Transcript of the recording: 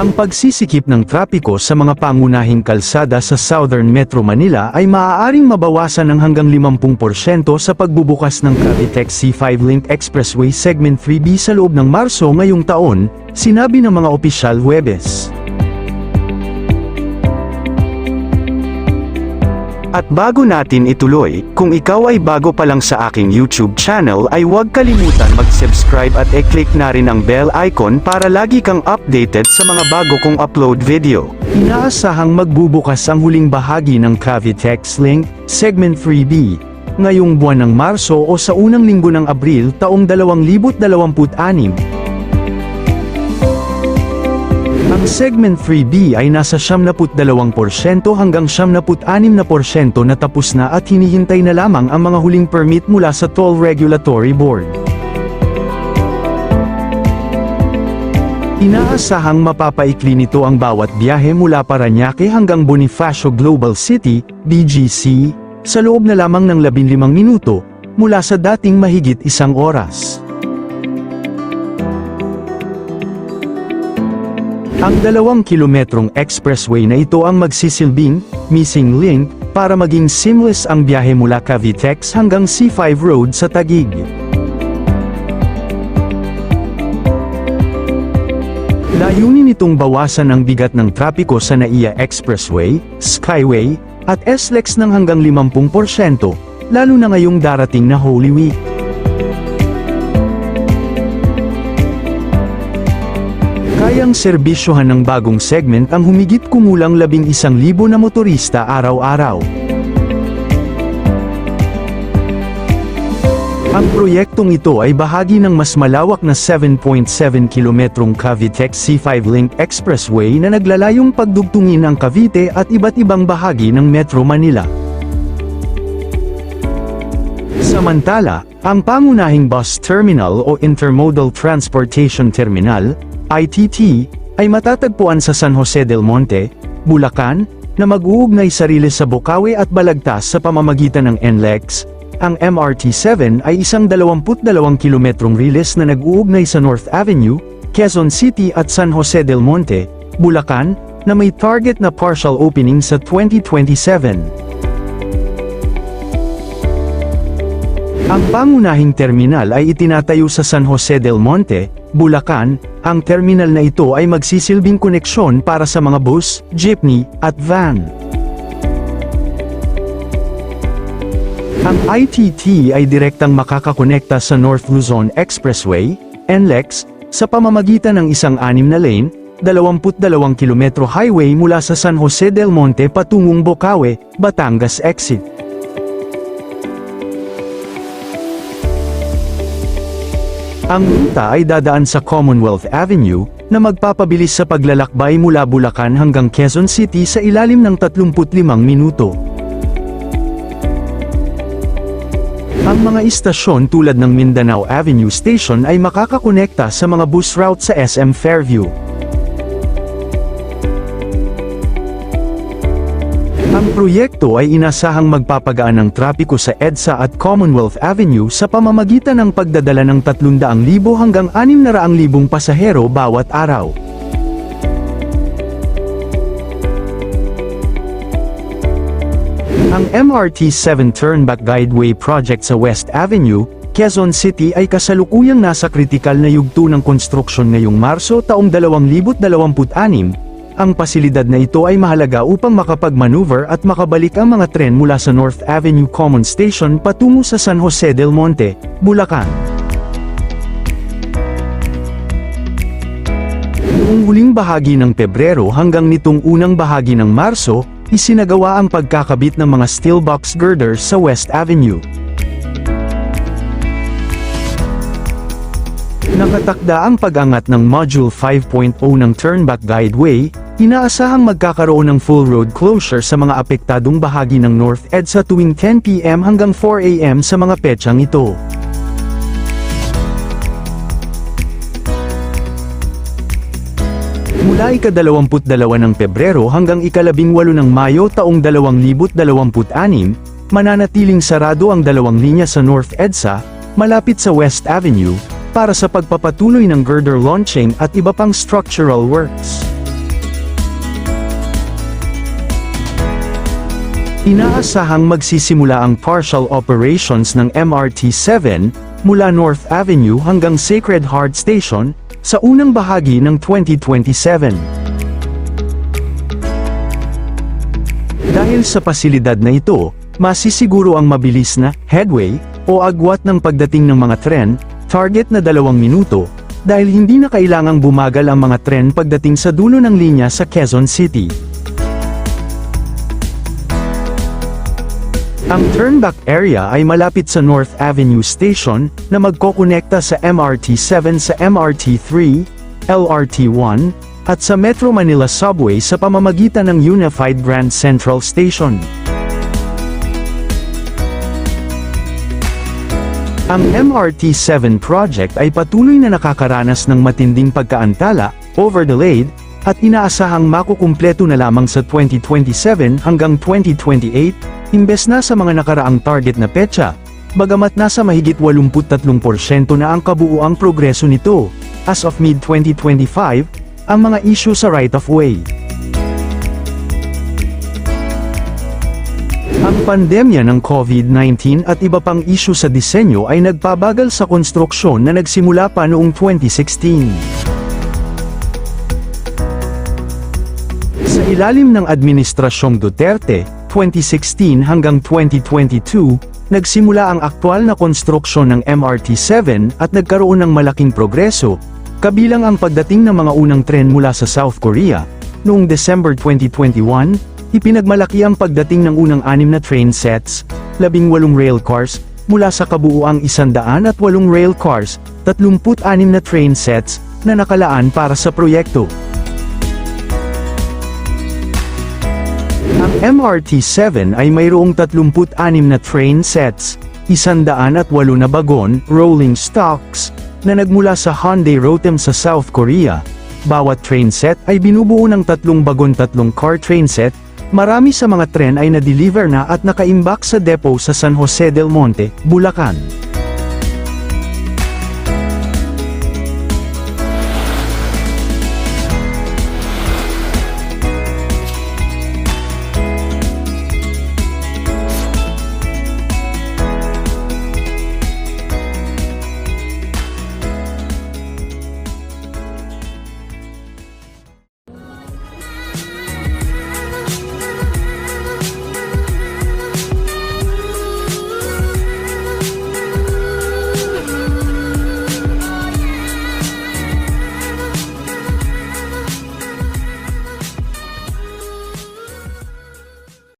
Ang pagsisikip ng trapiko sa mga pangunahing kalsada sa Southern Metro Manila ay maaaring mabawasan ng hanggang 50% sa pagbubukas ng Cavitex C5 Link Expressway Segment 3B sa loob ng Marso ngayong taon, sinabi ng mga opisyal Huwebes. At bago natin ituloy, kung ikaw ay bago pa lang sa aking YouTube channel ay huwag kalimutan mag-subscribe at i-click na rin ang bell icon para lagi kang updated sa mga bago kong upload video. Inaasahang magbubukas ang huling bahagi ng Cavitex Link, Segment 3B, ngayong buwan ng Marso o sa unang linggo ng Abril taong 2026. Ang Segment 3B ay nasa 72% hanggang 76% na tapos na at hinihintay na lamang ang mga huling permit mula sa Toll Regulatory Board. Inaasahang mapapaikli nito ang bawat biyahe mula Parañaque hanggang Bonifacio Global City, BGC, sa loob na lamang ng 15 minuto, mula sa dating mahigit 1 oras. Ang 2 kilometrong expressway na ito ang magsisilbing missing link para maging seamless ang biyahe mula Cavitex hanggang C5 Road sa Taguig. Layunin nitong bawasan ang bigat ng trapiko sa NAIA Expressway, Skyway, at SLEX ng hanggang 50%, lalo na ngayong darating na Holy Week. Kayang serbisyohan ng bagong segment ang humigit kumulang 11,000 na motorista araw-araw. Ang proyektong ito ay bahagi ng mas malawak na 7.7 kilometrong Cavitex C5 Link Expressway na naglalayong pagdugtungin ang Cavite at iba't ibang bahagi ng Metro Manila. Samantala, ang pangunahing bus terminal o Intermodal Transportation Terminal, ITT, ay matatagpuan sa San Jose del Monte, Bulacan, na mag-uugnay sarili sa Bocaue at Balagtas sa pamamagitan ng NLEX. Ang MRT-7 ay isang 22 kilometrong riles na nag-uugnay sa North Avenue, Quezon City at San Jose del Monte, Bulacan, na may target na partial opening sa 2027. Ang pangunahing terminal ay itinatayo sa San Jose del Monte, Bulacan. Ang terminal na ito ay magsisilbing koneksyon para sa mga bus, jeepney, at van. Ang ITT ay direktang makakakonekta sa North Luzon Expressway, NLEX, sa pamamagitan ng isang 6 na lane, 22 kilometro highway mula sa San Jose del Monte patungong Bocaue, Batangas exit. Ang ruta ay dadaan sa Commonwealth Avenue, na magpapabilis sa paglalakbay mula Bulacan hanggang Quezon City sa ilalim ng 35 minuto. Ang mga istasyon tulad ng Mindanao Avenue Station ay makakakonekta sa mga bus route sa SM Fairview. Ang proyekto ay inasahang magpapagaan ng trapiko sa EDSA at Commonwealth Avenue sa pamamagitan ng pagdadala ng 300,000 hanggang 600,000 pasahero bawat araw. Ang MRT-7 Turnback Guideway Project sa West Avenue, Quezon City ay kasalukuyang nasa kritikal na yugto ng konstruksyon ngayong Marso taong 2026. Ang pasilidad na ito ay mahalaga upang makapag-maneuver at makabalik ang mga tren mula sa North Avenue Common Station patungo sa San Jose del Monte, Bulacan. Noong huling bahagi ng Pebrero hanggang nitong unang bahagi ng Marso, isinagawa ang pagkakabit ng mga steel box girders sa West Avenue. Nakatakda ang pag-angat ng Module 5.0 ng Turnback Guideway. Inaasahang magkakaroon ng full road closure sa mga apektadong bahagi ng North EDSA tuwing 10 PM hanggang 4 AM sa mga petsang ito. Mula ika-22 ng Pebrero hanggang ika-18 ng Mayo taong 2026, mananatiling sarado ang 2 linya sa North EDSA, malapit sa West Avenue, para sa pagpapatuloy ng girder launching at iba pang structural works. Inaasahang magsisimula ang partial operations ng MRT-7 mula North Avenue hanggang Sacred Heart Station sa unang bahagi ng 2027. Dahil sa pasilidad na ito, masisiguro ang mabilis na headway o agwat ng pagdating ng mga tren, target na 2 minuto, dahil hindi na kailangang bumagal ang mga tren pagdating sa dulo ng linya sa Quezon City. Ang turnback area ay malapit sa North Avenue Station na magkokonekta sa MRT-7 sa MRT-3, LRT-1, at sa Metro Manila Subway sa pamamagitan ng Unified Grand Central Station. Ang MRT-7 project ay patuloy na nakakaranas ng matinding pagkaantala, overdelayed, at inaasahang makukumpleto na lamang sa 2027 hanggang 2028, imbes na sa mga nakaraang target na petsa, bagamat nasa mahigit 83% na ang kabuuang progreso nito. As of mid-2025, ang mga issue sa right-of-way. Ang pandemya ng COVID-19 at iba pang issue sa disenyo ay nagpabagal sa konstruksyon na nagsimula pa noong 2016. Sa ilalim ng Administrasyong Duterte, 2016 hanggang 2022, nagsimula ang aktwal na konstruksyon ng MRT-7 at nagkaroon ng malaking progreso, kabilang ang pagdating ng mga unang tren mula sa South Korea. Noong December 2021, ipinagmalaki ang pagdating ng unang 6 na train sets, 18 rail cars, mula sa kabuuang 108 rail cars, 36 na train sets, na nakalaan para sa proyekto. Ang MRT-7 ay mayroong 36 na train sets, 108 na bagon, rolling stocks, na nagmula sa Hyundai Rotem sa South Korea. Bawat train set ay binubuo ng 3 bagon 3 car train set. Marami sa mga tren ay na-deliver na at nakaimbak sa depot sa San Jose del Monte, Bulacan.